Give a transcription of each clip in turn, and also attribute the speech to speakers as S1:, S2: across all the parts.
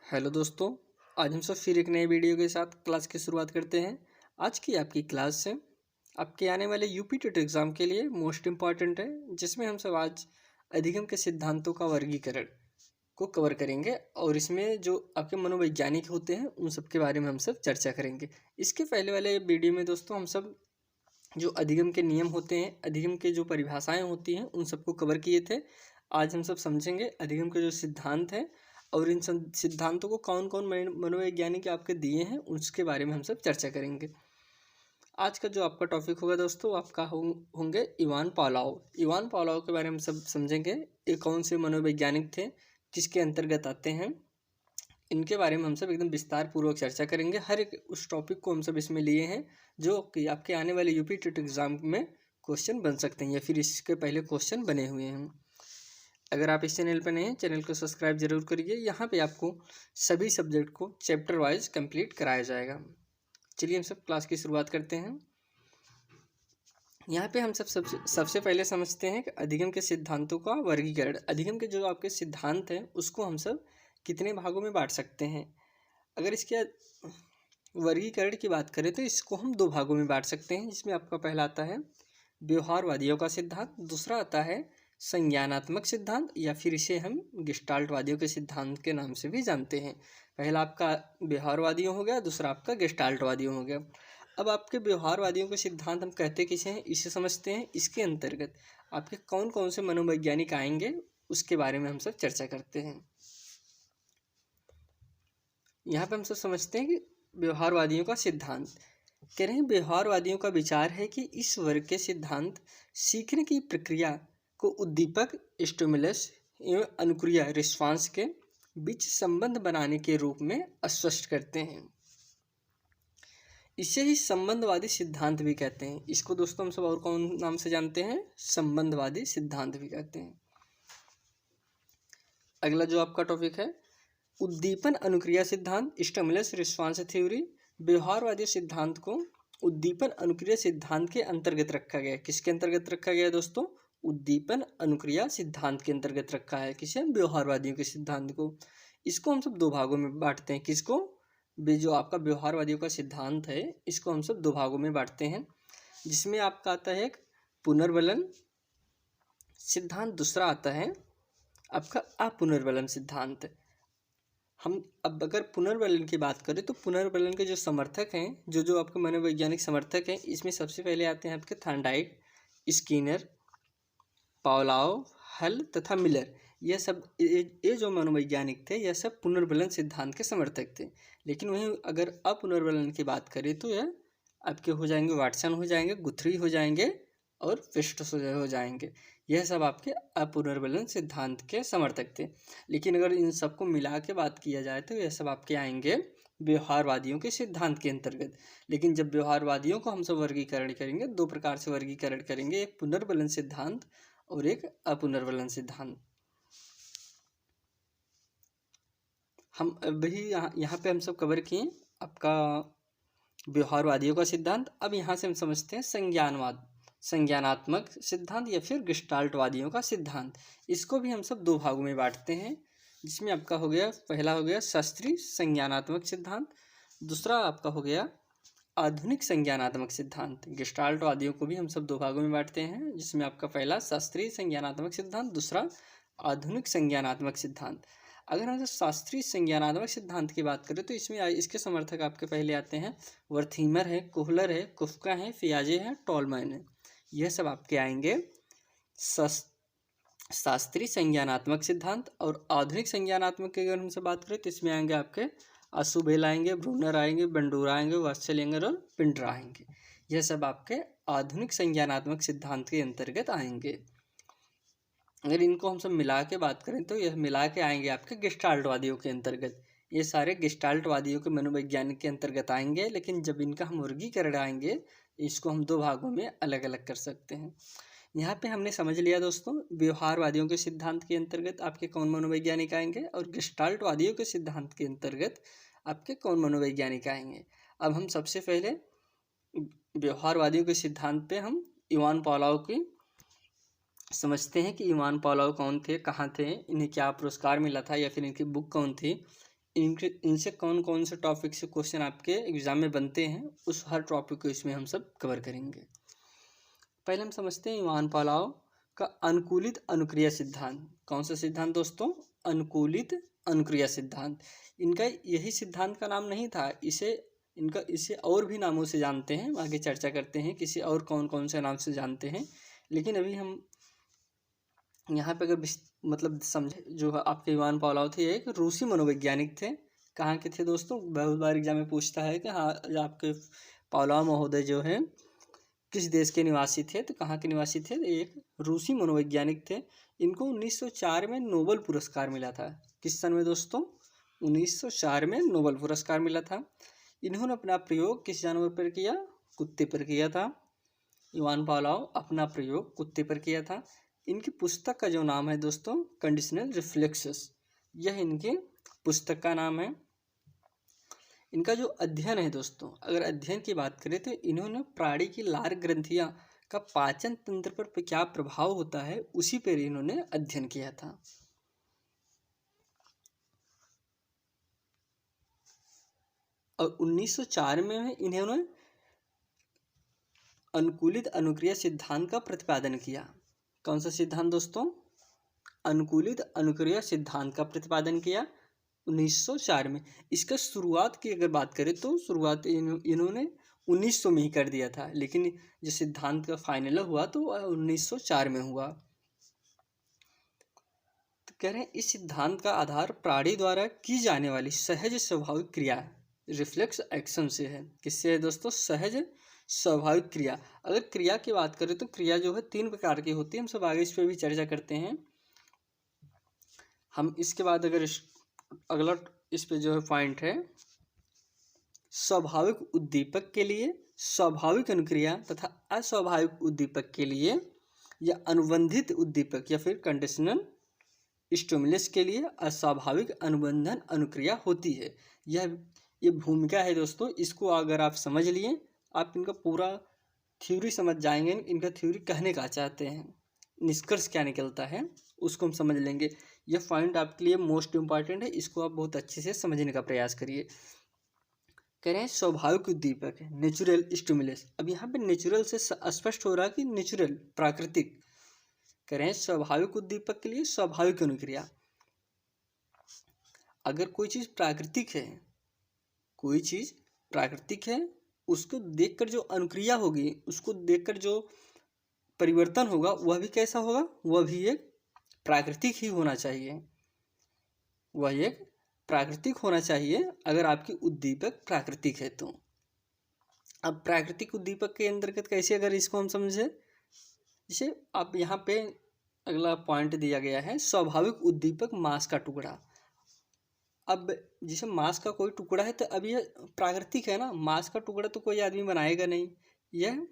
S1: Hello दोस्तों, आज हम सब फिर एक नए वीडियो के साथ क्लास की शुरुआत करते हैं। आज की आपकी क्लास से आपके आने वाले यूपी टेट एग्ज़ाम के लिए मोस्ट इम्पॉर्टेंट है, जिसमें हम सब आज अधिगम के सिद्धांतों का वर्गीकरण को कवर करेंगे और इसमें जो आपके मनोवैज्ञानिक होते हैं उन सब के बारे में हम सब चर्चा करेंगे। इसके पहले वाले वीडियो में दोस्तों हम सब जो अधिगम के नियम होते हैं, अधिगम के जो परिभाषाएँ होती हैं, उन सबको कवर किए थे। आज हम सब समझेंगे अधिगम के जो सिद्धांत हैं और इन सिद्धांतों को कौन कौन मनोवैज्ञानिक आपके दिए हैं उसके बारे में हम सब चर्चा करेंगे। आज का जो आपका टॉपिक होगा दोस्तों, आपका होंगे इवान पावलोव। इवान पावलोव के बारे में सब समझेंगे। ये कौन से मनोवैज्ञानिक थे, किसके अंतर्गत आते हैं, इनके बारे में हम सब एकदम विस्तार पूर्वक चर्चा करेंगे। हर एक उस टॉपिक को हम सब इसमें लिए हैं जो कि आपके आने वाले यूपी टेट एग्ज़ाम में क्वेश्चन बन सकते हैं या फिर इसके पहले क्वेश्चन बने हुए हैं। अगर आप इस चैनल पर नए हैं, चैनल को सब्सक्राइब जरूर करिए। यहाँ पे आपको सभी सब्जेक्ट को चैप्टर वाइज कंप्लीट कराया जाएगा। चलिए हम सब क्लास की शुरुआत करते हैं। यहाँ पे हम सब सबसे पहले समझते हैं कि अधिगम के सिद्धांतों का वर्गीकरण। अधिगम के जो आपके सिद्धांत हैं उसको हम सब कितने भागों में बांट सकते हैं। अगर इसके वर्गीकरण की बात करें तो इसको हम दो भागों में बांट सकते हैं, जिसमें आपका पहला आता है व्यवहारवादियों का सिद्धांत, दूसरा आता है संज्ञानात्मक सिद्धांत या फिर इसे हम गेस्टाल्टवादियों के सिद्धांत के नाम से भी जानते हैं। पहला आपका व्यवहारवादियों हो गया, दूसरा आपका गेस्टाल्टवादियों हो गया। अब आपके व्यवहारवादियों के सिद्धांत हम कहते किसे हैं, इसे समझते हैं। इसके अंतर्गत आपके कौन कौन से मनोवैज्ञानिक आएंगे उसके बारे में हम सब चर्चा करते हैं। यहाँ पे हम सब समझते हैं कि व्यवहारवादियों का सिद्धांत कह रहे हैं, व्यवहारवादियों का विचार है कि इस वर्ग के सिद्धांत सीखने की प्रक्रिया को उद्दीपक स्टिमुलस एवं अनुक्रिया रिस्पांस के बीच संबंध बनाने के रूप में स्पष्ट करते हैं। इसे ही संबंधवादी सिद्धांत भी कहते हैं। इसको दोस्तों हम सब और कौन नाम से जानते हैं, संबंधवादी सिद्धांत भी कहते हैं। अगला जो आपका टॉपिक है उद्दीपन अनुक्रिया सिद्धांत, स्टिमुलस रिस्पांस थ्योरी। व्यवहारवादी सिद्धांत को उद्दीपन अनुक्रिया सिद्धांत के अंतर्गत रखा गया। किसके अंतर्गत रखा गया दोस्तों, उद्दीपन अनुक्रिया सिद्धांत के अंतर्गत रखा है। किसे, व्यवहारवादियों के सिद्धांत को। इसको हम सब दो भागों में बांटते हैं। किसको, जो आपका व्यवहारवादियों का सिद्धांत है इसको हम सब दो भागों में बांटते हैं, जिसमें आपका आता है एक पुनर्बलन सिद्धांत, दूसरा आता है आपका अपुनर्बलन सिद्धांत। हम अब अगर पुनर्बलन की बात करें तो पुनर्बलन के जो समर्थक हैं, जो आपके मनोवैज्ञानिक समर्थक हैं, इसमें सबसे पहले आते हैं आपके थार्नडाइक, स्किनर, पावलोव, हल तथा मिलर। यह सब ये जो मनोवैज्ञानिक थे यह सब पुनर्बलन सिद्धांत के समर्थक थे। लेकिन वहीं अगर अपुनर्बलन की बात करें तो यह आपके हो जाएंगे वाटसन हो जाएंगे, गुथरी हो जाएंगे और फिस्टस हो जाएंगे। यह सब आपके अपुनर्बलन सिद्धांत के समर्थक थे। लेकिन अगर इन सबको मिला के बात किया जाए तो यह सब आपके आएंगे व्यवहारवादियों के सिद्धांत के अंतर्गत। लेकिन जब व्यवहारवादियों को हम सब वर्गीकरण करेंगे, दो प्रकार से वर्गीकरण करेंगे, एक पुनर्बलन सिद्धांत और एक अपुनर्बलन सिद्धांत। हम अभी यहाँ पे हम सब कवर किए आपका व्यवहारवादियों का सिद्धांत। अब यहाँ से हम समझते हैं संज्ञानात्मक सिद्धांत या फिर गेस्टाल्टवादियों का सिद्धांत। इसको भी हम सब दो भागों में बांटते हैं, जिसमें आपका हो गया पहला हो गया शास्त्रीय संज्ञानात्मक सिद्धांत, दूसरा आपका हो गया आधुनिक संज्ञानात्मक सिद्धांत। गेस्टाल्टवादियों को भी हम सब दो भागों में बांटते हैं, जिसमें आपका पहला शास्त्रीय संज्ञानात्मक सिद्धांत, दूसरा आधुनिक संज्ञानात्मक सिद्धांत। अगर हम शास्त्रीय संज्ञानात्मक सिद्धांत की बात करें तो इसमें इसके समर्थक आपके पहले आते हैं वर्थीमर है, कोहलर है, कुफ्का है, पियाजे है, टॉलमैन है। यह सब आपके आएंगे शास्त्रीय संज्ञानात्मक सिद्धांत। और आधुनिक संज्ञानात्मक की अगर हमसे बात करें तो इसमें आएंगे आपके अशुबेल आएंगे, ब्रूनर आएंगे, बंडूरा आएंगे, वात्सल्यंगर और पिंडरा आएंगे। यह सब आपके आधुनिक संज्ञानात्मक सिद्धांत के अंतर्गत आएंगे। अगर इनको हम सब मिला के बात करें तो यह मिला के आएंगे आपके गेस्टाल्टवादियों के अंतर्गत। ये सारे गेस्टाल्टवादियों के मनोवैज्ञानिक के अंतर्गत आएंगे। लेकिन जब इनका हम वर्गीकरण आएंगे इसको हम दो भागों में अलग अलग कर सकते हैं। यहाँ पे हमने समझ लिया दोस्तों व्यवहारवादियों के सिद्धांत के अंतर्गत आपके कौन मनोवैज्ञानिक आएंगे और गेस्टाल्टवादियों के सिद्धांत के अंतर्गत आपके कौन मनोवैज्ञानिक आएंगे। अब हम सबसे पहले व्यवहारवादियों के सिद्धांत पे हम इवान पावलोव की समझते हैं कि इवान पावलोव कौन थे, कहाँ थे, इन्हें क्या पुरस्कार मिला था या फिर इनकी बुक कौन थी। इनसे कौन कौन से टॉपिक से क्वेश्चन आपके एग्जाम में बनते हैं, उस हर टॉपिक को इसमें हम सब कवर करेंगे। पहले हम समझते हैं इवान पालाव का अनुकूलित अनुक्रिया सिद्धांत। कौन सा सिद्धांत दोस्तों? अनुकूलित अनुक्रिया सिद्धांत। इनका यही सिद्धांत का नाम नहीं था, इसे और भी नामों से जानते हैं, आगे चर्चा करते हैं किसी और कौन कौन से नाम से जानते हैं। लेकिन अभी हम यहाँ पे अगर मतलब समझे, जो आपके इवान पावलोव थे एक रूसी मनोवैज्ञानिक थे। कहाँ के थे दोस्तों? बहुत बार एग्जाम में पूछता है कि हाँ आपके पावलोव महोदय जो है किस देश के निवासी थे, तो कहाँ के निवासी थे? एक रूसी मनोवैज्ञानिक थे। इनको 1904 में नोबेल पुरस्कार मिला था। किस सन में दोस्तों? 1904 में नोबेल पुरस्कार मिला था। इन्होंने अपना प्रयोग किस जानवर पर किया? कुत्ते पर किया था। इवान पावलोव अपना प्रयोग कुत्ते पर किया था। इनकी पुस्तक का जो नाम है दोस्तों, कंडीशनल रिफ्लेक्सेस, यह इनकी पुस्तक का नाम है। इनका जो अध्ययन है दोस्तों, अगर अध्ययन की बात करें तो इन्होंने प्राणी की लार ग्रंथियां का पाचन तंत्र पर क्या प्रभाव होता है, उसी पर इन्होंने अध्ययन किया था। और 1904 में इन्होंने अनुकूलित अनुक्रिया सिद्धांत का प्रतिपादन किया। कौन सा सिद्धांत दोस्तों? अनुकूलित अनुक्रिया सिद्धांत का प्रतिपादन किया 1904 में। इसका शुरुआत की अगर बात करें तो शुरुआत इन्होंने 1900 में ही कर दिया था, लेकिन जो सिद्धांत का फाइनल हुआ तो 1904 में हुआ। तो कह रहे हैं इस सिद्धांत का आधार प्राणी द्वारा की जाने वाली सहज स्वाभाविक क्रिया रिफ्लेक्स एक्शन से है। किससे है दोस्तों? सहज स्वाभाविक क्रिया। अगर क्रिया की बात करें तो क्रिया जो है 3 प्रकार की होती है, हम सब आगे इस पर भी चर्चा करते हैं। हम इसके बाद अगर अगला इस पे जो है पॉइंट है, स्वाभाविक उद्दीपक के लिए स्वाभाविक अनुक्रिया तथा अस्वाभाविक उद्दीपक के लिए या अनुबंधित उद्दीपक या फिर कंडीशनल स्टिमुलस के लिए अस्वाभाविक अनुबंधन अनुक्रिया होती है। ये भूमिका है दोस्तों। इसको अगर आप समझ लिए, आप इनका पूरा थ्योरी समझ जाएंगे। इनका थ्योरी कहने का चाहते हैं, निष्कर्ष क्या निकलता है उसको हम समझ लेंगे। यह पॉइंट आपके लिए मोस्ट इम्पॉर्टेंट है, इसको आप बहुत अच्छे से समझने का प्रयास करिए। कह रहे हैं स्वाभाविक उद्दीपक है, नेचुरल स्टिमुलस। अब यहाँ पे नेचुरल से स्पष्ट हो रहा है कि नेचुरल, प्राकृतिक। कह रहे हैं स्वाभाविक उद्दीपक के लिए स्वाभाविक अनुक्रिया। अगर कोई चीज प्राकृतिक है, कोई चीज प्राकृतिक है, उसको देखकर जो अनुक्रिया होगी, उसको देखकर जो परिवर्तन होगा, वह भी कैसा होगा? वह भी एक प्राकृतिक ही होना चाहिए। वह एक प्राकृतिक होना चाहिए अगर आपकी उद्दीपक प्राकृतिक है तो। अब प्राकृतिक उद्दीपक के अंतर्गत कैसे अगर इसको हम समझे, जैसे आप यहाँ पे अगला पॉइंट दिया गया है, स्वाभाविक उद्दीपक मांस का टुकड़ा। अब जैसे मांस का कोई टुकड़ा है तो अब यह प्राकृतिक है ना, मांस का टुकड़ा तो कोई आदमी बनाएगा नहीं, यह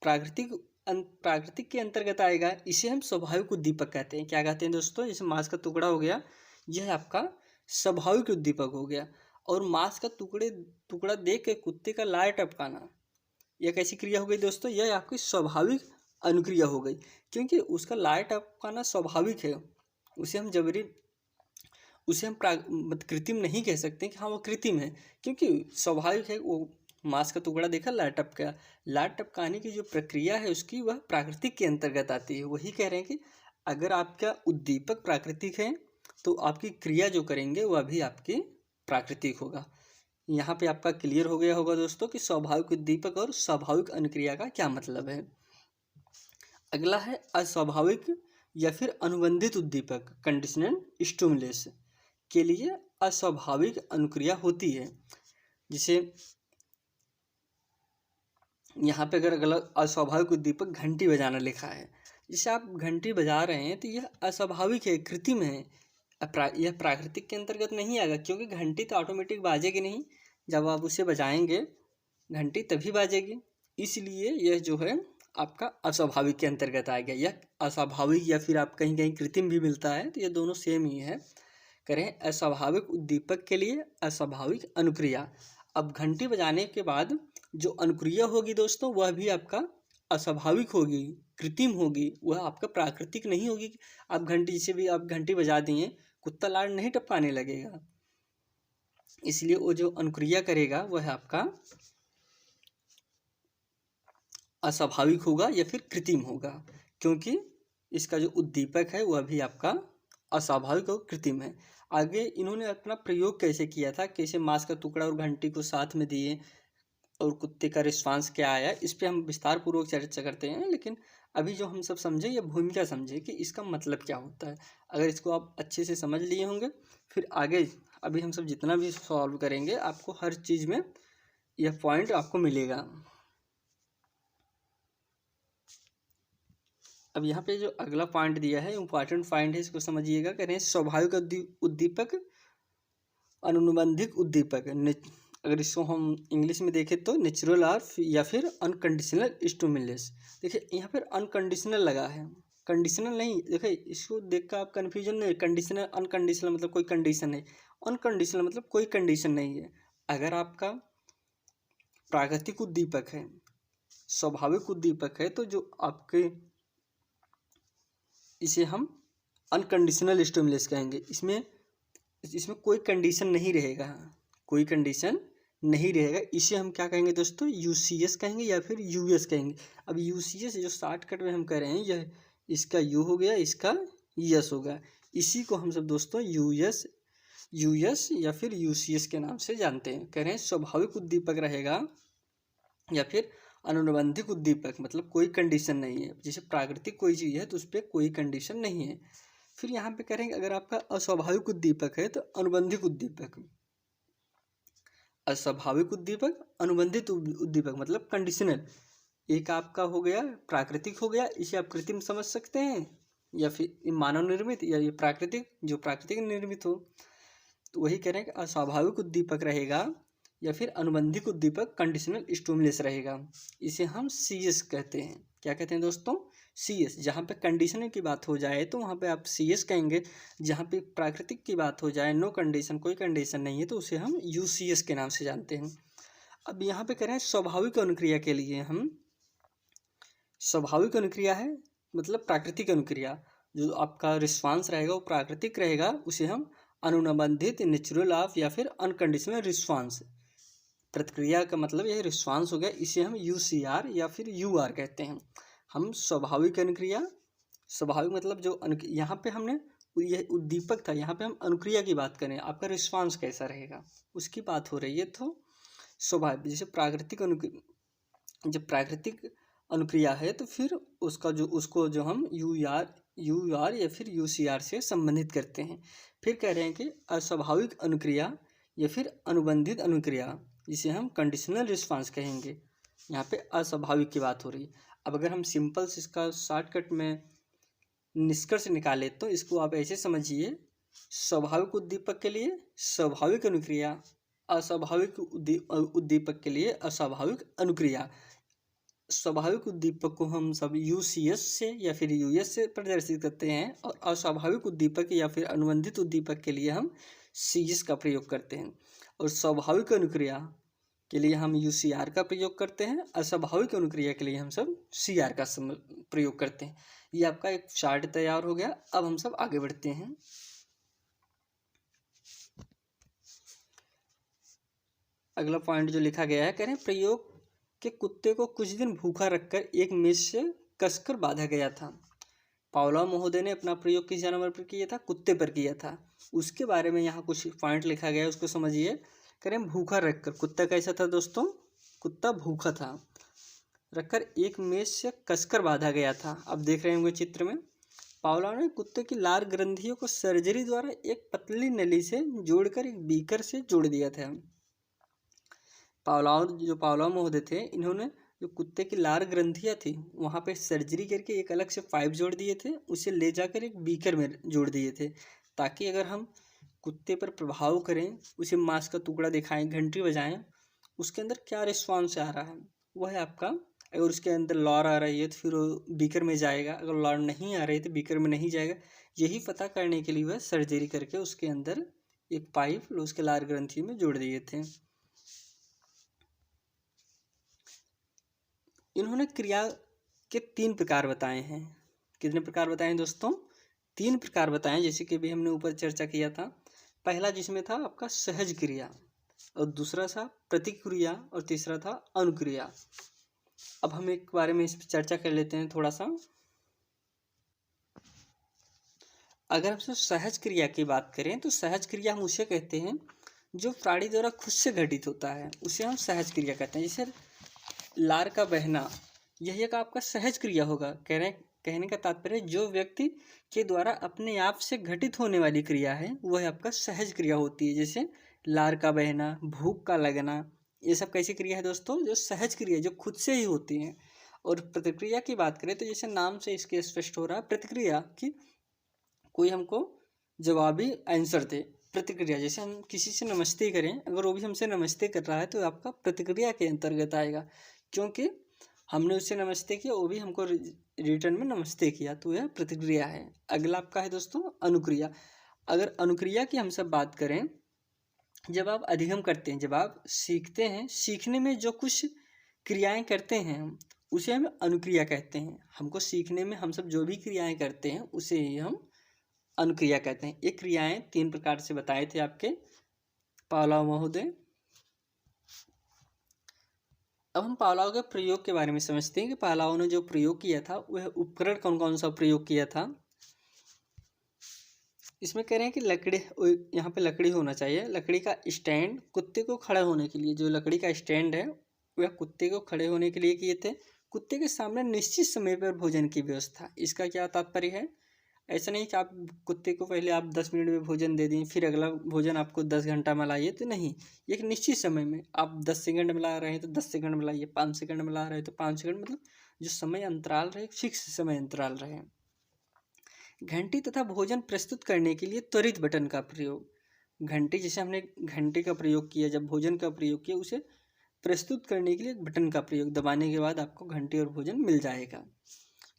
S1: प्राकृतिक के अंतर्गत आएगा। इसे हम स्वाभाविक उद्दीपक कहते हैं। क्या कहते हैं दोस्तों? जैसे मांस का टुकड़ा हो गया, यह आपका स्वाभाविक उद्दीपक हो गया। और मांस का टुकड़ा देख के कुत्ते का लार टपकाना, यह कैसी क्रिया हो गई दोस्तों? यह आपकी स्वाभाविक अनुक्रिया हो गई, क्योंकि उसका लार टपकाना स्वाभाविक है। उसे हम कृत्रिम नहीं कह सकते कि हाँ वो कृत्रिम है, क्योंकि स्वाभाविक है। वो मांस का टुकड़ा देखा, लार टपका, लार टपकाने की जो प्रक्रिया है उसकी, वह प्राकृतिक के अंतर्गत आती है। वही कह रहे हैं कि अगर आपका उद्दीपक प्राकृतिक है तो आपकी क्रिया जो करेंगे वह भी आपकी प्राकृतिक होगा। यहाँ पे आपका क्लियर हो गया होगा दोस्तों कि स्वाभाविक उद्दीपक और स्वाभाविक अनुक्रिया का क्या मतलब है। अगला है अस्वाभाविक या फिर अनुबंधित उद्दीपक, कंडीशनल स्टिमुलस के लिए अस्वाभाविक अनुक्रिया होती है। जिसे यहाँ पे अगर अगला अस्वाभाविक उद्दीपक घंटी बजाना लिखा है, जैसे आप घंटी बजा रहे हैं तो यह अस्वाभाविक है, कृत्रिम है, यह प्राकृतिक के अंतर्गत नहीं आएगा, क्योंकि घंटी तो ऑटोमेटिक बाजेगी नहीं। जब आप उसे बजाएंगे घंटी तभी बाजेगी, इसलिए यह जो है आपका अस्वाभाविक के अंतर्गत आएगा। यह अस्वाभाविक या फिर आप कहीं कहीं कृत्रिम भी मिलता है, तो ये दोनों सेम ही है। करें अस्वाभाविक उद्दीपक के लिए अस्वाभाविक अनुक्रिया। अब घंटी बजाने के बाद जो अनुक्रिया होगी दोस्तों, वह भी आपका अस्वाभाविक होगी, कृत्रिम होगी, वह आपका प्राकृतिक नहीं होगी। आप घंटी, जैसे भी आप घंटी बजा दिए, कुत्ता लार नहीं टपकाने लगेगा। इसलिए वो जो अनुक्रिया करेगा वह आपका अस्वाभाविक होगा या फिर कृत्रिम होगा, क्योंकि इसका जो उद्दीपक है वह भी आपका अस्वाभाविक और कृत्रिम है। आगे इन्होंने अपना प्रयोग कैसे किया था, कैसे मांस का टुकड़ा और घंटी को साथ में दिए और कुत्ते का रिस्पांस क्या आया, इस पे हम विस्तार पूर्वक चर्चा करते हैं। लेकिन अभी जो हम सब समझे या भूमिका समझे कि इसका मतलब क्या होता है। अगर इसको आप अच्छे से समझ लिए होंगे, फिर आगे अभी हम सब जितना भी सॉल्व करेंगे आपको हर चीज़ में यह पॉइंट आपको मिलेगा। अब यहाँ पे जो अगला पॉइंट दिया है इंपॉर्टेंट पॉइंट है, इसको समझिएगा। कह रहे हैं स्वाभाविक उद्दीपक, अनुबंधित उद्दीपक। अगर इसको हम इंग्लिश में देखें तो नेचुरल और या फिर अनकंडीशनल स्टिमुलस। देखिए यहाँ पर अनकंडीशनल लगा है, कंडीशनल नहीं। देखिए इसको देख कर आप कन्फ्यूजन नहीं, कंडीशनल अनकंडीशनल मतलब कोई कंडीशन है, अनकंडीशनल मतलब कोई कंडीशन नहीं है। अगर आपका प्राकृतिक उद्दीपक है, स्वाभाविक उद्दीपक है, तो जो आपके इसे हम अनकंडीशनल स्टिमुलस कहेंगे। इसमें इसमें कोई कंडीशन नहीं रहेगा, कोई कंडीशन नहीं रहेगा। इसे हम क्या कहेंगे दोस्तों, यूसीएस कहेंगे या फिर यूएस कहेंगे। अब यूसीएस जो शॉर्टकट में हम कह रहे हैं, यह इसका यू हो गया, इसका यस होगा। इसी को हम सब दोस्तों यूएस या फिर यूसीएस के नाम से जानते हैं। कह रहे हैं स्वाभाविक उद्दीपक रहेगा या फिर अनुबंधित उद्दीपक, मतलब कोई कंडीशन नहीं है। जैसे प्राकृतिक कोई चीज़ है तो उस पर कोई कंडीशन नहीं है। फिर यहाँ पे करेंगे अगर आपका अस्वाभाविक उद्दीपक है तो अनुबंधित उद्दीपक, अस्वाभाविक उद्दीपक, अनुबंधित उद्दीपक मतलब कंडीशनल। एक आपका हो गया प्राकृतिक हो गया, इसे आप कृत्रिम समझ सकते हैं या फिर मानव निर्मित, या ये प्राकृतिक जो प्राकृतिक निर्मित हो। तो वही कह रहे हैं कि अस्वाभाविक उद्दीपक रहेगा या फिर अनुबंधित उद्दीपक कंडीशनल स्टिमुलस रहेगा। इसे हम सीएस कहते हैं। क्या कहते हैं दोस्तों, सीएस। जहाँ पे कंडीशन की बात हो जाए तो वहाँ पे आप सीएस कहेंगे। जहाँ पे प्राकृतिक की बात हो जाए, नो कंडीशन, कोई कंडीशन नहीं है, तो उसे हम यूसीएस के नाम से जानते हैं। अब यहाँ पे कह रहे हैं स्वाभाविक अनुक्रिया के लिए हम, स्वाभाविक अनुक्रिया है मतलब प्राकृतिक अनुक्रिया, जो आपका रिस्पांस रहेगा वो प्राकृतिक रहेगा, उसे हम अनुबंधित, नेचुरल ऑफ या फिर अनकंडीशनल रिस्पांस। प्रतिक्रिया का मतलब यह रिस्पांस हो गया, इसे हम यूसीआर या फिर यूआर कहते हैं। हम स्वाभाविक अनुक्रिया, स्वाभाविक मतलब जो यहाँ पे हमने यह उद्दीपक था, यहाँ पे हम अनुक्रिया की बात करें, आपका रिस्पांस कैसा रहेगा उसकी बात हो रही है। तो स्वाभाविक, जैसे प्राकृतिक जब प्राकृतिक अनुक्रिया है तो फिर उसको जो हम यूआर या फिर यूसीआर से संबंधित करते हैं। फिर कह रहे हैं कि अस्वाभाविक अनुक्रिया या फिर अनुबंधित अनुक्रिया, जिसे हम कंडीशनल रिस्पांस कहेंगे। यहाँ पे अस्वाभाविक की बात हो रही है। अब अगर हम सिंपल से इसका शॉर्टकट में निष्कर्ष निकाले तो इसको आप ऐसे समझिए, स्वाभाविक उद्दीपक के लिए स्वाभाविक अनुक्रिया, अस्वाभाविक उद्दीपक के लिए अस्वाभाविक अनुक्रिया। स्वाभाविक उद्दीपक को हम सब यूसीएस से या फिर यूएस से प्रदर्शित करते हैं, और अस्वाभाविक उद्दीपक या फिर अनुबंधित उद्दीपक के लिए हम सीएस का प्रयोग करते हैं। और स्वाभाविक अनुक्रिया के लिए हम यूसीआर का प्रयोग करते हैं, अस्वाभाविक अनुक्रिया के लिए हम सब सीआर का प्रयोग करते हैं। ये आपका एक चार्ट तैयार हो गया। अब हम सब आगे बढ़ते हैं। अगला पॉइंट जो लिखा गया है, कह रहे हैं प्रयोग के कुत्ते को कुछ दिन भूखा रखकर एक मेज से कसकर बांधा गया था। पावलोव महोदय ने अपना प्रयोग किस जानवर पर किया था, कुत्ते पर किया था। उसके बारे में यहाँ कुछ पॉइंट लिखा गया है, उसको समझिए। करें भूखा रखकर, कुत्ता कैसा था दोस्तों, कुत्ता भूखा था, रखकर एक मेज से कसकर बांधा गया था। अब देख रहे होंगे चित्र में, पावलोव ने कुत्ते की लार ग्रंथियों को सर्जरी द्वारा एक पतली नली से जोड़कर एक बीकर से जोड़ दिया था। पावलोव महोदय थे, इन्होंने जो कुत्ते की लार ग्रंथियाँ थी वहाँ पे सर्जरी करके एक अलग से पाइप जोड़ दिए थे, उसे ले जाकर एक बीकर में जोड़ दिए थे, ताकि अगर हम कुत्ते पर प्रभाव करें, उसे मांस का टुकड़ा दिखाएं, घंटी बजाएं, उसके अंदर क्या रिस्पॉन्स आ रहा है वह है आपका। अगर उसके अंदर लॉर आ रही है तो फिर वो बीकर में जाएगा, अगर लॉर नहीं आ रही तो बीकर में नहीं जाएगा। यही पता करने के लिए वह सर्जरी करके उसके अंदर एक पाइप उसके लार ग्रंथि में जोड़ दिए थे। इन्होंने क्रिया के 3 प्रकार बताए हैं। कितने प्रकार बताए हैं दोस्तों, तीन प्रकार बताएं, जैसे कि अभी हमने ऊपर चर्चा किया था। पहला जिसमें था आपका सहज क्रिया, और दूसरा था प्रतिक्रिया, और तीसरा था अनुक्रिया। अब हम एक बारे में इस पर चर्चा कर लेते हैं थोड़ा सा। अगर हम सहज क्रिया की बात करें तो सहज क्रिया हम उसे कहते हैं जो प्राणी द्वारा खुद से घटित होता है, उसे हम सहज क्रिया कहते हैं। जैसे लार का बहना, यह एक आपका सहज क्रिया होगा। कहने का तात्पर्य जो व्यक्ति के द्वारा अपने आप से घटित होने वाली क्रिया है वह आपका सहज क्रिया होती है। जैसे लार का बहना, भूख का लगना, ये सब कैसी क्रिया है दोस्तों? जो सहज क्रिया, जो खुद से ही होती हैं। और प्रतिक्रिया की बात करें तो जैसे नाम से इसके स्पष्ट हो रहा है प्रतिक्रिया कि कोई हमको जवाबी आंसर दे। प्रतिक्रिया जैसे हम किसी से नमस्ते करें, अगर वो भी हमसे नमस्ते कर रहा है तो आपका प्रतिक्रिया के अंतर्गत आएगा, क्योंकि हमने उससे नमस्ते किया, वो भी हमको रिटर्न में नमस्ते किया, तो यह प्रतिक्रिया है। अगला आपका है दोस्तों अनुक्रिया। अगर अनुक्रिया की हम सब बात करें, जब आप अधिगम करते हैं, जब आप सीखते हैं, सीखने में जो कुछ क्रियाएं करते हैं हम, उसे हम अनुक्रिया कहते हैं। हमको सीखने में हम सब जो भी क्रियाएं करते हैं उसे ही हम अनुक्रिया कहते हैं। ये क्रियाएं तीन प्रकार से बताए थे आपके पावलोव महोदय। अब हम पावलोव के प्रयोग के बारे में समझते हैं कि पावलोव ने जो प्रयोग किया था वह उपकरण कौन कौन सा प्रयोग किया था। इसमें कह रहे हैं कि लकड़ी, यहाँ पे लकड़ी होना चाहिए, लकड़ी का स्टैंड कुत्ते को खड़े होने के लिए, जो लकड़ी का स्टैंड है वह कुत्ते को खड़े होने के लिए किए थे। कुत्ते के सामने निश्चित समय पर भोजन की व्यवस्था। इसका क्या तात्पर्य है? ऐसा नहीं कि आप कुत्ते को पहले आप 10 मिनट में भोजन दे दें, फिर अगला भोजन आपको 10 घंटा में लाइए, तो नहीं। एक निश्चित समय में आप 10 सेकंड में ला रहे हैं तो 10 सेकंड में लाइए, 5 सेकंड में ला रहे हैं तो 5 सेकंड, मतलब जो समय अंतराल रहे, फिक्स समय अंतराल रहे। घंटी तथा भोजन प्रस्तुत करने के लिए त्वरित बटन का प्रयोग। घंटी, जैसे हमने घंटे का प्रयोग किया, जब भोजन का प्रयोग किया, उसे प्रस्तुत करने के लिए बटन का प्रयोग, दबाने के बाद आपको घंटी और भोजन मिल जाएगा।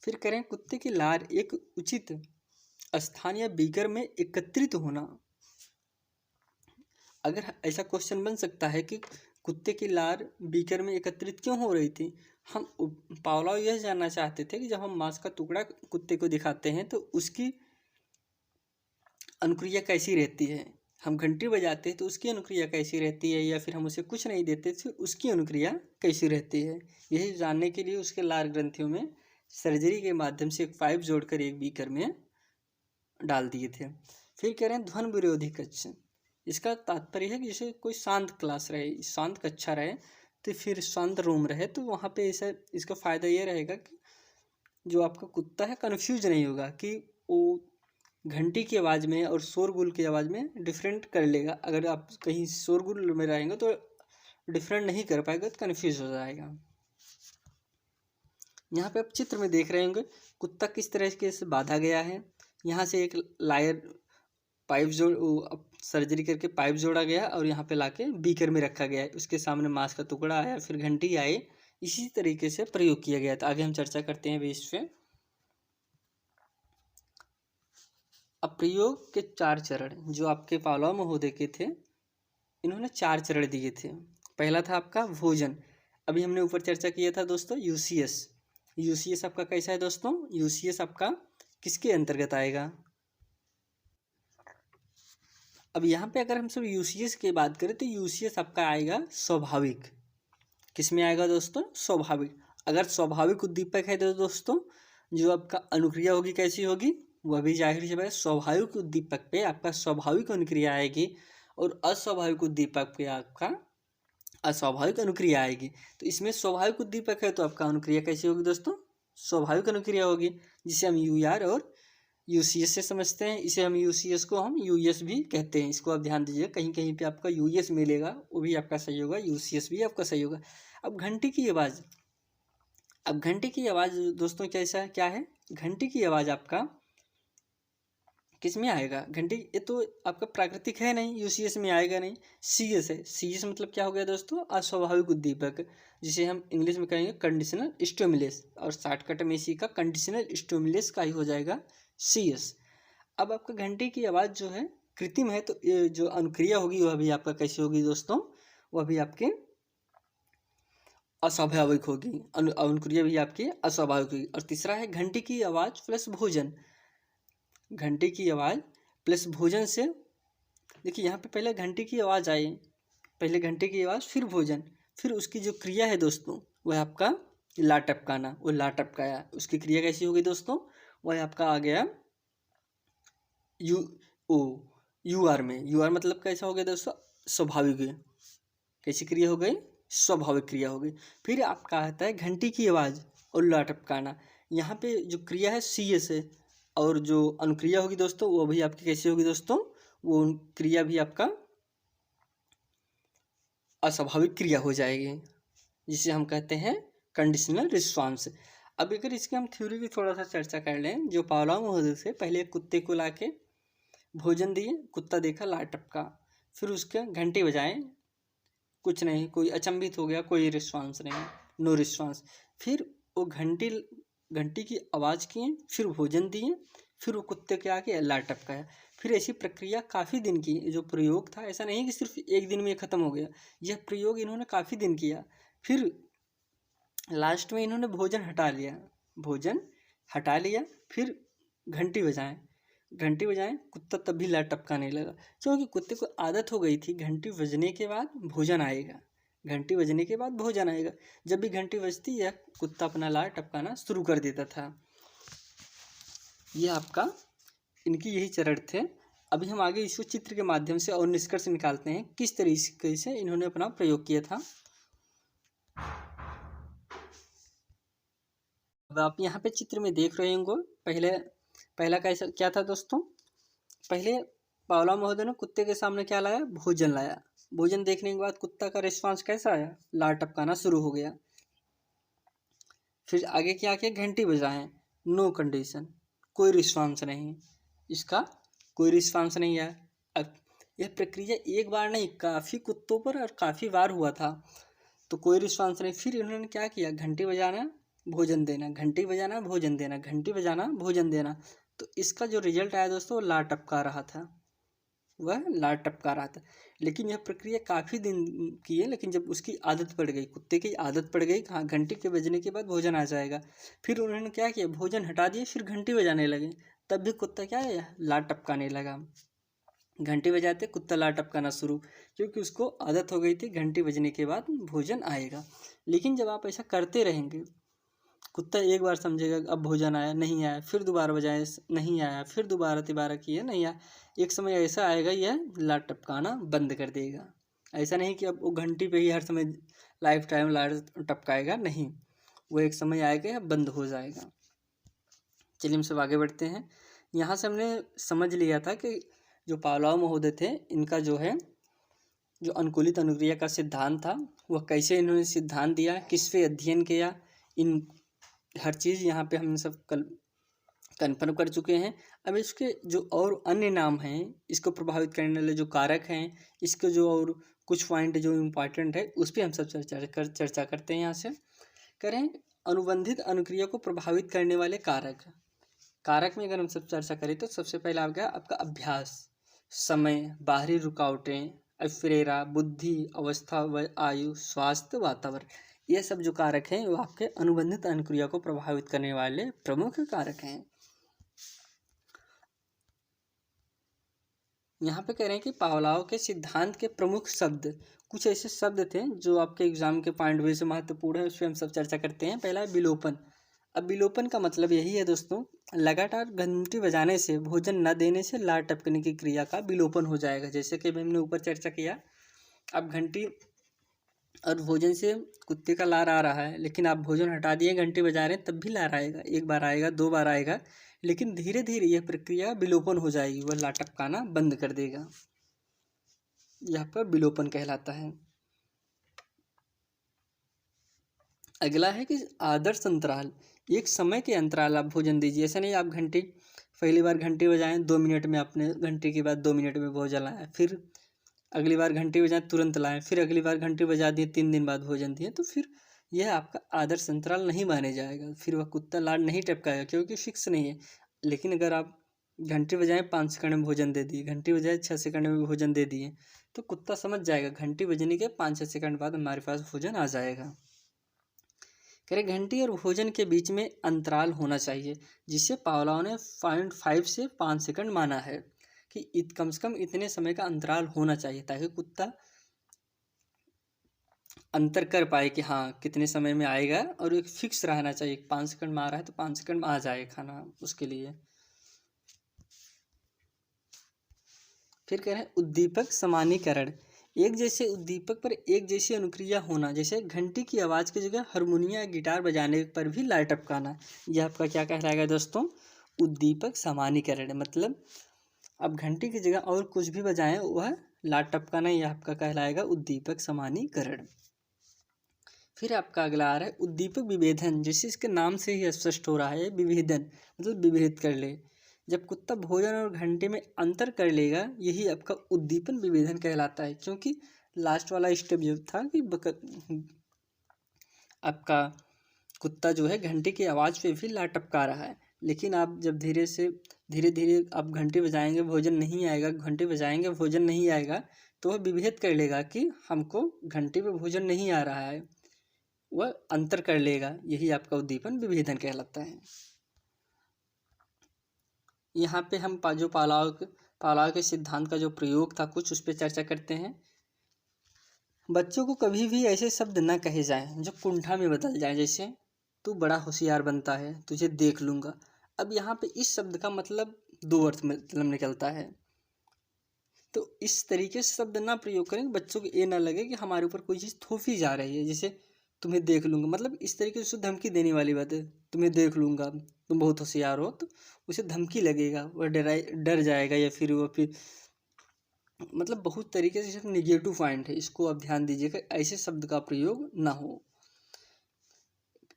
S1: फिर करें कुत्ते की लार एक उचित स्थान या बीकर में एकत्रित होना। अगर ऐसा क्वेश्चन बन सकता है कि कुत्ते की लार बीकर में एकत्रित क्यों हो रही थी, हम पावलोव यह जानना चाहते थे कि जब हम मांस का टुकड़ा कुत्ते को दिखाते हैं तो उसकी अनुक्रिया कैसी रहती है। हम घंटी बजाते हैं तो उसकी अनुक्रिया कैसी रहती है, या फिर हम उसे कुछ नहीं देते तो उसकी अनुक्रिया कैसी रहती है। यही जानने के लिए उसके लार ग्रंथियों में सर्जरी के माध्यम से एक पाइप जोड़कर एक बीकर में डाल दिए थे। फिर कह रहे हैं ध्वनि विरोधी कक्ष। इसका तात्पर्य है कि जैसे कोई शांत क्लास रहे, शांत कक्षा रहे, तो फिर शांत रूम रहे, तो वहाँ पे ऐसा इसका फ़ायदा ये रहेगा कि जो आपका कुत्ता है कन्फ्यूज नहीं होगा कि वो घंटी की आवाज़ में और शोरगुल की आवाज़ में डिफरेंट कर लेगा। अगर आप कहीं शोरगुल में रहेंगे तो डिफरेंट नहीं कर पाएगा, तो कन्फ्यूज हो जाएगा। यहाँ पे आप चित्र में देख रहे होंगे कुत्ता किस तरह से बांधा गया है। यहाँ से एक लायर पाइप सर्जरी करके पाइप जोड़ा गया और यहाँ पे लाके बीकर में रखा गया है। उसके सामने मांस का टुकड़ा आया, फिर घंटी आई, इसी तरीके से प्रयोग किया गया था। आगे हम चर्चा करते हैं इस पे। अब प्रयोग के 4 चरण जो आपके पावलोव महोदय के थे, इन्होंने 4 चरण दिए थे। पहला था आपका भोजन। अभी हमने ऊपर चर्चा किया था दोस्तों यूसीएस। यूसीएस आपका कैसा है दोस्तों? यूसीएस आपका किसके अंतर्गत आएगा? अब यहाँ पे अगर हम सब यूसीएस की बात करें तो यूसीएस आपका आएगा स्वाभाविक। किस में आएगा दोस्तों? स्वाभाविक। अगर स्वाभाविक उद्दीपक है तो दोस्तों जो आपका अनुक्रिया होगी कैसी होगी? वह भी जाहिर सी बात है, स्वाभाविक उद्दीपक पे आपका स्वाभाविक अनुक्रिया आएगी और अस्वाभाविक उद्दीपक पे आपका अस्वाभाविक अनुक्रिया आएगी। तो इसमें स्वाभाविक उद्दीपक है तो आपका अनुक्रिया कैसी होगी दोस्तों? स्वाभाविक अनुक्रिया होगी, जिसे हम यूआर और यूसीएस से समझते हैं। इसे हम यूसीएस को हम यूएस भी कहते हैं। इसको आप ध्यान दीजिए, कहीं कहीं पे आपका यूएस मिलेगा, वो भी आपका सही होगा, यूसीएस भी आपका सही होगा। अब घंटी की आवाज़। अब घंटी की आवाज़ दोस्तों कैसा क्या है? घंटी की आवाज़ आपका किस में आएगा? घंटी, ये तो आपका प्राकृतिक है नहीं, यूसीएस में आएगा नहीं, सीएस है। सीएस मतलब क्या हो गया दोस्तों? अस्वाभाविक उद्दीपक, जिसे हम इंग्लिश में कहेंगे कंडीशनल स्टिमुलस, और शॉर्टकट में इसी का कंडीशनल स्टिमुलस का ही हो जाएगा सीएस। अब आपका घंटी की आवाज़ जो है कृत्रिम है, तो ये जो अनुक्रिया होगी वह भी आपका कैसी होगी दोस्तों? वह भी आपके अस्वाभाविक होगी, अनुक्रिया भी आपकी अस्वाभाविक होगी। और तीसरा है घंटी की आवाज़ प्लस भोजन। घंटे की आवाज़ प्लस भोजन से, देखिए यहाँ पे पहले घंटे की आवाज़ आई, पहले घंटे की आवाज़ फिर भोजन, फिर उसकी जो क्रिया है दोस्तों वह आपका ला टपकाना, वो ला टपकाया, उसकी क्रिया कैसी हो गई दोस्तों, वह आपका आ गया यू ओ यू आर में। यू आर मतलब कैसा हो गया दोस्तों, स्वाभाविक, कैसी क्रिया हो गई, स्वाभाविक क्रिया हो गई। फिर आपका आता है घंटी की आवाज़ और ला टपकाना, यहाँ पे जो क्रिया है सी एस है, और जो अनुक्रिया होगी दोस्तों वो भी आपकी कैसी होगी दोस्तों, वो क्रिया भी आपका अस्वाभाविक क्रिया हो जाएगी, जिसे हम कहते हैं कंडीशनल रिस्पॉन्स। अब अगर इसकी हम थ्योरी की थोड़ा सा चर्चा कर लें, जो पावलोव महोदय से पहले एक कुत्ते को लाके भोजन दिए, कुत्ता देखा ला टपका, फिर उसके घंटे बजाए, कुछ नहीं, कोई अचंभित हो गया, कोई रिस्पॉन्स नहीं, नो रिस्पॉन्स। फिर वो घंटी की आवाज़ किए, फिर भोजन दिए, फिर वो कुत्ते के आके ला टपकाया। फिर ऐसी प्रक्रिया काफ़ी दिन की, जो प्रयोग था ऐसा नहीं कि सिर्फ एक दिन में ख़त्म हो गया, यह प्रयोग इन्होंने काफ़ी दिन किया। फिर लास्ट में इन्होंने भोजन हटा लिया, फिर घंटी बजाएं, कुत्ता तब भी ला टपकाने लगा, क्योंकि कुत्ते को आदत हो गई थी घंटी बजने के बाद भोजन आएगा, घंटी बजने के बाद भोजन आएगा। जब भी घंटी बजती यह कुत्ता अपना ला टपकाना शुरू कर देता था। यह आपका इनकी यही चरण थे। अभी हम आगे इसको चित्र के माध्यम से और निष्कर्ष निकालते हैं किस तरीके से इन्होंने अपना प्रयोग किया था। अब आप यहाँ पे चित्र में देख रहे होंगे, पहला कैसा क्या था दोस्तों, पहले पावलोव महोदय ने कुत्ते के सामने क्या लाया, भोजन लाया। भोजन देखने के बाद कुत्ता का रिस्पांस कैसा आया, ला टपकाना शुरू हो गया। फिर आगे क्या किया, घंटी बजाएं, नो कंडीशन, कोई रिस्पांस नहीं, इसका कोई रिस्पांस नहीं आया। अब यह प्रक्रिया एक बार नहीं, काफ़ी कुत्तों पर और काफ़ी बार हुआ था, तो कोई रिस्पांस नहीं। फिर इन्होंने क्या किया, घंटी बजाना, भोजन देना, घंटी बजाना, भोजन देना, घंटी बजाना, भोजन देना। तो इसका जो रिजल्ट आया दोस्तों, ला टपका रहा था, वह ला टपका रहा था। लेकिन यह प्रक्रिया काफ़ी दिन की है, लेकिन जब उसकी आदत पड़ गई, कुत्ते की आदत पड़ गई, हाँ घंटी के बजने के बाद भोजन आ जाएगा, फिर उन्होंने क्या किया, भोजन हटा दिया, फिर घंटी बजाने लगे, तब भी कुत्ता क्या है, ला टपकाने लगा। घंटी बजाते कुत्ता ला टपकाना शुरू, क्योंकि उसको आदत हो गई थी घंटी बजने के बाद भोजन आएगा। लेकिन जब आप ऐसा करते रहेंगे, कुत्ता एक बार समझेगा अब भोजन आया, नहीं आया, फिर दोबारा बजाए, नहीं आया, फिर दोबारा किया, नहीं आया, एक समय ऐसा आएगा यह ला टपकाना बंद कर देगा। ऐसा नहीं कि अब वो घंटी पे ही हर समय लाइफ टाइम ला टपकाएगा, नहीं, वो एक समय आएगा या बंद हो जाएगा। चलिए हम सब आगे बढ़ते हैं। यहाँ से हमने समझ लिया था कि जो पावलोव महोदय थे, इनका जो है जो अनुकूलित अनुक्रिया का सिद्धांत था, वह कैसे इन्होंने सिद्धांत दिया, किस पे अध्ययन किया, इन हर चीज़ यहाँ पे हम सब कल कन्फर्म कर चुके हैं। अब इसके जो और अन्य नाम हैं, इसको प्रभावित करने वाले जो कारक हैं, इसके जो और कुछ पॉइंट जो इम्पॉर्टेंट है उस पर हम सब चर्चा करते हैं। यहाँ से करें अनुबंधित अनुक्रिया को प्रभावित करने वाले कारक में अगर हम सब चर्चा करें तो सबसे पहला आ गया आपका अभ्यास, समय, बाहरी रुकावटें, प्रेरणा, बुद्धि, अवस्था व आयु, स्वास्थ्य, वातावरण, ये सब जो कारक हैं वो आपके अनुबंधित अनुक्रिया को प्रभावित करने वाले प्रमुख कारक हैं। यहाँ पे कह रहे हैं कि पावलोव के सिद्धांत के प्रमुख शब्द, कुछ ऐसे शब्द थे जो आपके एग्जाम के पॉइंट वे से महत्वपूर्ण है, उस पर हम सब चर्चा करते हैं। पहला है विलोपन। अब विलोपन का मतलब यही है दोस्तों, लगातार घंटी बजाने से, भोजन न देने से ला टपकने की क्रिया का विलोपन हो जाएगा। जैसे कि हमने ऊपर चर्चा किया, अब घंटी और भोजन से कुत्ते का लार आ रहा है, लेकिन आप भोजन हटा दिए, घंटी बजा रहे हैं, तब भी लार आएगा, एक बार आएगा, दो बार आएगा, लेकिन धीरे धीरे यह प्रक्रिया विलोपन हो जाएगी, वह ला टपकाना बंद कर देगा। यह आपका विलोपन कहलाता है। अगला है कि आदर्श अंतराल, एक समय के अंतराल आप भोजन दीजिए। ऐसा नहीं आप घंटी, पहली बार घंटी बजाएं 2 मिनट में, आपने घंटी के बाद 2 मिनट में भोजन लाया, फिर अगली बार घंटी बजाएं तुरंत लाएं, फिर अगली बार घंटी बजा दिए 3 दिन बाद भोजन दिए, तो फिर यह आपका आदर्श अंतराल नहीं माने जाएगा, फिर वह कुत्ता लाड नहीं टपकाएगा, क्योंकि फिक्स नहीं है। लेकिन अगर आप घंटी बजाएं 5 सेकंड में भोजन दे दिए, घंटी बजाएं 6 सेकंड में भोजन दे दिए, तो कुत्ता समझ जाएगा घंटी बजने के 5-6 सेकंड बाद हमारे पास भोजन आ जाएगा। कह रहे घंटी और भोजन के बीच में अंतराल होना चाहिए, जिसे पावलोव ने 0.5 से 5 सेकंड माना है कि कम से कम इतने समय का अंतराल होना चाहिए ताकि कुत्ता अंतर कर पाए कि हाँ कितने समय में आएगा, और एक फिक्स रहना चाहिए 5 सेकंड में आ रहा है तो 5 सेकंड में आ जाए खाना उसके लिए। फिर कह रहे हैं उद्दीपक समानीकरण, एक जैसे उद्दीपक पर एक जैसी अनुक्रिया होना, जैसे घंटी की आवाज़ की जगह हारमोनिया या गिटार बजाने पर भी लार टपकाना। यह आपका क्या कहलाएगा दोस्तों? उद्दीपक समानीकरण। मतलब अब घंटी की जगह और कुछ भी बजाएं वह लार टपकाना, यह आपका कहलाएगा उद्दीपक समानीकरण। फिर आपका अगला आ रहा है उद्दीपक विभेदन, जैसे इसके नाम से ही स्पष्ट हो रहा है विभेदन मतलब विभेद कर ले। जब कुत्ता भोजन और घंटे में अंतर कर लेगा यही आपका उद्दीपन विभेदन कहलाता है, क्योंकि लास्ट वाला स्टेप जो था कि आपका कुत्ता जो है घंटे की आवाज़ पे भी लार टपका रहा है, लेकिन आप जब धीरे धीरे आप घंटे बजाएंगे भोजन नहीं आएगा, घंटे बजाएंगे भोजन नहीं आएगा, तो वह विभेद कर लेगा कि हमको घंटे पे भोजन नहीं आ रहा है, वह अंतर कर लेगा। यही आपका उद्दीपन विभेदन कहलाता है। यहाँ पे हम जो पावलोव के सिद्धांत का जो प्रयोग था कुछ उस पर चर्चा करते हैं। बच्चों को कभी भी ऐसे शब्द न कहे जाएं जो कुंठा में बदल जाए, जैसे तू बड़ा होशियार बनता है, तुझे देख लूँगा। अब यहाँ पे इस शब्द का मतलब दो अर्थ मतलब निकलता है, तो इस तरीके से शब्द ना प्रयोग करें बच्चों को ये ना लगे कि हमारे ऊपर कोई चीज़ थोपी जा रही है। जैसे तुम्हें देख लूँगा, मतलब इस तरीके से धमकी देने वाली बात है। तुम्हें देख लूँगा, तुम बहुत होशियार हो, तो उसे धमकी लगेगा, वह डर जाएगा, या फिर मतलब बहुत तरीके से निगेटिव पॉइंट है, इसको आप ध्यान दीजिएगा, ऐसे शब्द का प्रयोग ना हो।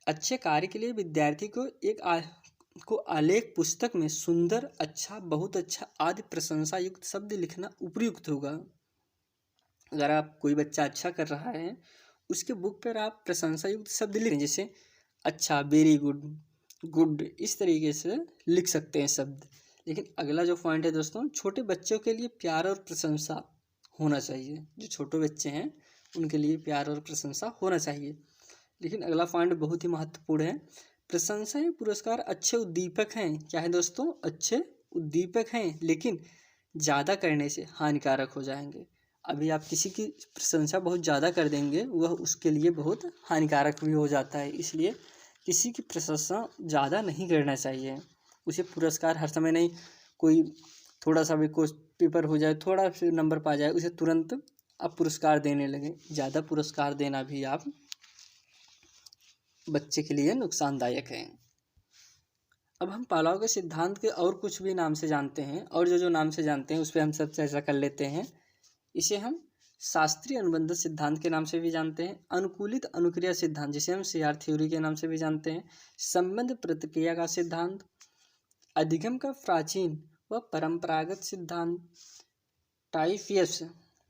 S1: अच्छे कार्य के लिए विद्यार्थी को आलेख पुस्तक में सुंदर, अच्छा, बहुत अच्छा आदि प्रशंसा युक्त शब्द लिखना उपयुक्त होगा। अगर आप कोई बच्चा अच्छा कर रहा है उसके बुक पर आप प्रशंसा युक्त शब्द लिखें, जैसे अच्छा, वेरी गुड, गुड, इस तरीके से लिख सकते हैं शब्द। लेकिन अगला जो पॉइंट है दोस्तों, छोटे बच्चों के लिए प्यार और प्रशंसा होना चाहिए। जो छोटे बच्चे हैं उनके लिए प्यार और प्रशंसा होना चाहिए। लेकिन अगला पॉइंट बहुत ही महत्वपूर्ण है, प्रशंसा या पुरस्कार अच्छे उद्दीपक हैं। क्या है दोस्तों? अच्छे उद्दीपक हैं, लेकिन ज़्यादा करने से हानिकारक हो जाएंगे। अभी आप किसी की प्रशंसा बहुत ज़्यादा कर देंगे वह उसके लिए बहुत हानिकारक भी हो जाता है, इसलिए किसी की प्रशंसा ज़्यादा नहीं करना चाहिए। उसे पुरस्कार हर समय नहीं, कोई थोड़ा सा भी कोई पेपर हो जाए, थोड़ा सा नंबर पा जाए, उसे तुरंत आप पुरस्कार देने लगे। ज़्यादा पुरस्कार देना भी आप बच्चे के लिए नुकसानदायक है। अब हम पावलोव के सिद्धांत के और कुछ भी नाम से जानते हैं, और जो नाम से जानते हैं उस पर हम सब चर्चा कर लेते हैं। इसे हम शास्त्रीय अनुबंध सिद्धांत के नाम से भी जानते हैं, अनुकूलित अनुक्रिया सिद्धांत जिसे हम सीआर थ्योरी के नाम से भी जानते हैं, संबंध प्रतिक्रिया का सिद्धांत, अधिगम का प्राचीन व परंपरागत सिद्धांत, टाइफियस,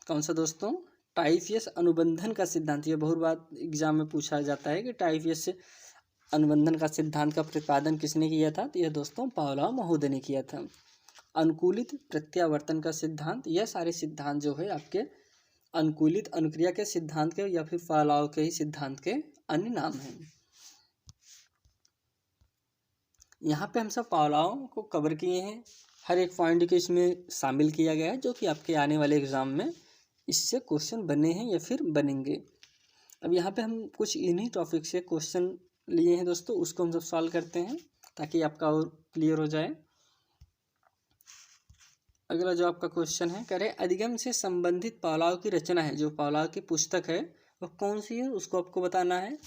S1: कौन सा दोस्तों? टाइफियस अनुबंधन का सिद्धांत। यह बहुत बार एग्जाम में पूछा जाता है कि टाइफियस अनुबंधन का सिद्धांत का प्रतिपादन किसने किया था, तो यह दोस्तों पावलोव महोदय ने किया था। अनुकूलित प्रत्यावर्तन का सिद्धांत, यह सारे सिद्धांत जो है आपके अनुकूलित अनुक्रिया के सिद्धांत के या फिर पावलोव के ही सिद्धांत के अन्य नाम हैं। यहाँ पे हम सब पावलोव को कवर किए हैं, हर एक पॉइंट को इसमें शामिल किया गया है, जो कि आपके आने वाले एग्जाम में इससे क्वेश्चन बने हैं या फिर बनेंगे। अब यहाँ पे हम कुछ इन्हीं टॉपिक से क्वेश्चन लिए हैं दोस्तों, उसको हम सब सॉल्व करते हैं ताकि आपका और क्लियर हो जाए। अगला जो आपका क्वेश्चन है, कह रहे अधिगम से संबंधित पावलोव की रचना है, जो पावलोव की पुस्तक है वह कौन सी है उसको आपको बताना है।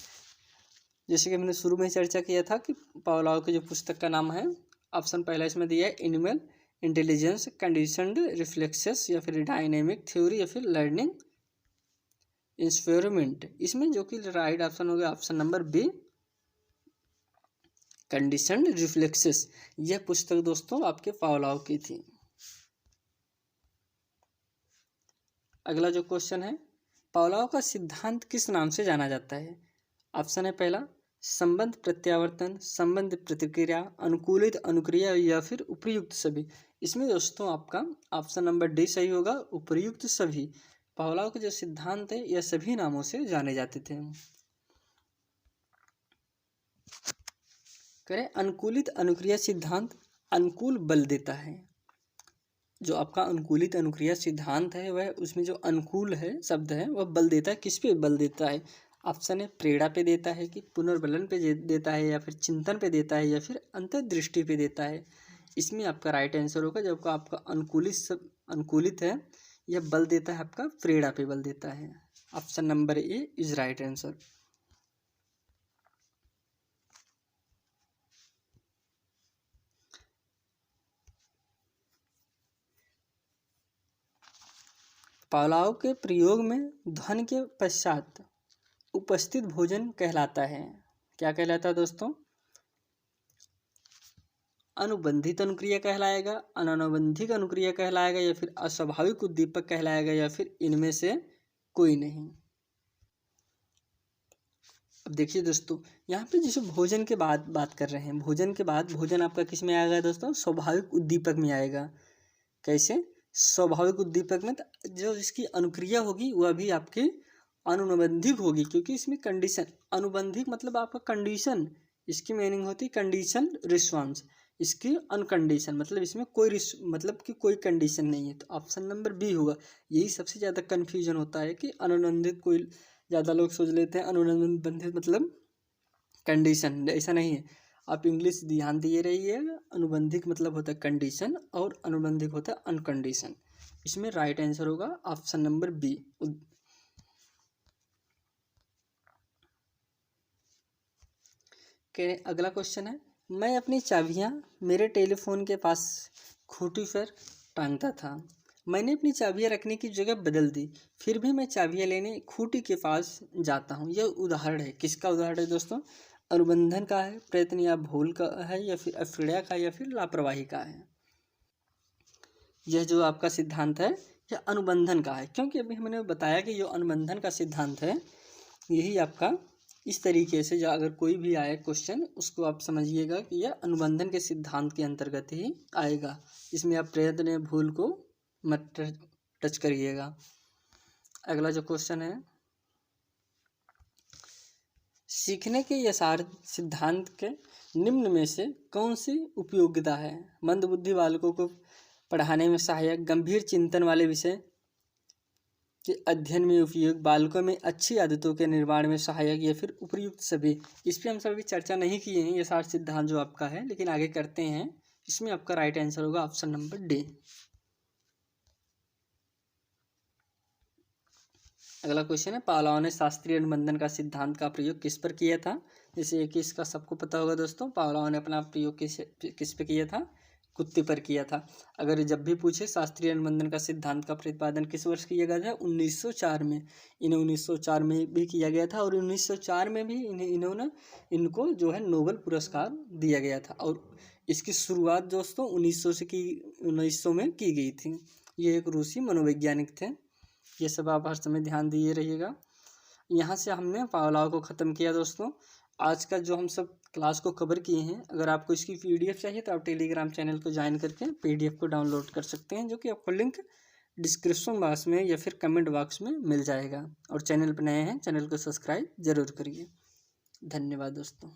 S1: जैसे कि हमने शुरू में चर्चा किया था कि पावलोव की जो पुस्तक का नाम है, ऑप्शन पहला इसमें दिया है एनिमल इंटेलिजेंस, कंडीशनड रिफ्लेक्सेस, या फिर डायनेमिक थ्योरी, या फिर लर्निंग इंस्पायरमेंट। इसमें जो कि राइट ऑप्शन हो गया option number B, conditioned reflexes. यह पुस्तक दोस्तों आपके पावलोव की थी। अगला जो क्वेश्चन है, पावलोव का सिद्धांत किस नाम से जाना जाता है? ऑप्शन है पहला संबंध प्रत्यावर्तन, संबंध प्रतिक्रिया, अनुकूलित अनुक्रिया, या फिर उपयुक्त सभी। इसमें दोस्तों आपका ऑप्शन नंबर डी सही होगा, उपयुक्त सभी। पावलोव के जो सिद्धांत है यह सभी नामों से जाने जाते थे। करें अनुकूलित अनुक्रिया सिद्धांत अनुकूल बल देता है। जो आपका अनुकूलित अनुक्रिया सिद्धांत है वह उसमें जो अनुकूल है शब्द है वह बल देता है। किस पे बल देता है? ऑप्शन है प्रेरणा पे देता है, कि पुनर्बलन पे देता है, या फिर चिंतन पे देता है, या फिर अंतर्दृष्टि पे देता है। इसमें आपका राइट आंसर होगा जब आपका अनुकूलित है यह बल देता है आपका प्रेरणा पे बल देता है। Option number A is right answer. Pavlov के प्रयोग में ध्वनि के पश्चात उपस्थित भोजन कहलाता है। क्या कहलाता है दोस्तों? अनुबंधित अनुक्रिया कहलाएगा, अनानुबंधित अनुक्रिया कहलाएगा, या फिर अस्वाभाविक उद्दीपक कहलाएगा, या फिर इनमें से कोई नहीं। अब देखिए दोस्तों, यहाँ पे जैसे भोजन के बाद बात कर रहे हैं, भोजन के बाद भोजन आपका किस में आएगा दोस्तों? स्वाभाविक उद्दीपक में आएगा। कैसे? स्वाभाविक उद्दीपक में जो इसकी अनुक्रिया होगी वह भी आपकी अनुबंधिक होगी, क्योंकि इसमें कंडीशन, अनुबंधिक मतलब आपका कंडीशन, इसकी मीनिंग होती है कंडीशन रिस्पॉन्स, इसकी अनकंडीशन मतलब इसमें कोई मतलब कि कोई कंडीशन नहीं है। तो ऑप्शन नंबर बी होगा। यही सबसे ज़्यादा कन्फ्यूजन होता है कि अनुबंधित, कोई ज़्यादा लोग सोच लेते हैं अनुबंधित मतलब कंडीशन, ऐसा नहीं है। आप इंग्लिश ध्यान दिए रहिए। अनुबंधिक मतलब होता है कंडीशन और अनुबंधिक होता है अनकंडीशन। इसमें राइट आंसर होगा ऑप्शन नंबर बी। अगला क्वेश्चन है, मैं अपनी चाबियां मेरे टेलीफोन के पास खूंटी पर टांगता था। मैंने अपनी चाबियां रखने की जगह बदल दी, फिर भी मैं चाबियां लेने खूंटी के पास जाता हूँ। यह उदाहरण है, किसका उदाहरण है दोस्तों? अनुबंधन का है, प्रयत्न या भूल का है, या फिर अफ्रीड़ा का, या फिर लापरवाही का है। यह जो आपका सिद्धांत है यह अनुबंधन का है, क्योंकि अभी हमने बताया कि जो अनुबंधन का सिद्धांत है यही आपका इस तरीके से, जो अगर कोई भी आए क्वेश्चन उसको आप समझिएगा कि यह अनुबंधन के सिद्धांत के अंतर्गत ही आएगा। इसमें आप प्रयत्न या भूल को मत टच करिएगा। अगला जो क्वेश्चन है, सीखने के यथार्थ सिद्धांत के निम्न में से कौन सी उपयोगिता है? मंदबुद्धि बालकों को पढ़ाने में सहायक, गंभीर चिंतन वाले विषय के अध्ययन में उपयोग, बालकों में अच्छी आदतों के निर्माण में सहायक, या फिर उपयुक्त सभी। इस पर हम सभी चर्चा नहीं किए हैं, यथार्थ सिद्धांत जो आपका है, लेकिन आगे करते हैं। इसमें आपका राइट आंसर होगा ऑप्शन नंबर डी। अगला क्वेश्चन है, पावलोव ने शास्त्रीय अनुबंधन का सिद्धांत का प्रयोग किस पर किया था? जैसे कि इसका सबको पता होगा दोस्तों, पावलोव ने अपना प्रयोग किस पे किया था? कुत्ते पर किया था। अगर जब भी पूछे शास्त्रीय अनुबंधन का सिद्धांत का प्रतिपादन किस वर्ष किया गया था? 1904 में। इन्हें 1904 में भी किया गया था, और 1904 में भी इनको जो है नोबेल पुरस्कार दिया गया था। और इसकी शुरुआत दोस्तों 1900 में की गई थी। ये एक रूसी मनोवैज्ञानिक थे। ये सब आप हर समय ध्यान दिए रहिएगा। यहाँ से हमने पावलोव को ख़त्म किया दोस्तों। आज का जो हम सब क्लास को कवर किए हैं, अगर आपको इसकी पीडीएफ चाहिए तो आप टेलीग्राम चैनल को ज्वाइन करके पीडीएफ को डाउनलोड कर सकते हैं, जो कि आपको लिंक डिस्क्रिप्शन बॉक्स में या फिर कमेंट बॉक्स में मिल जाएगा। और चैनल पर नए हैं, चैनल को सब्सक्राइब जरूर करिए। धन्यवाद दोस्तों।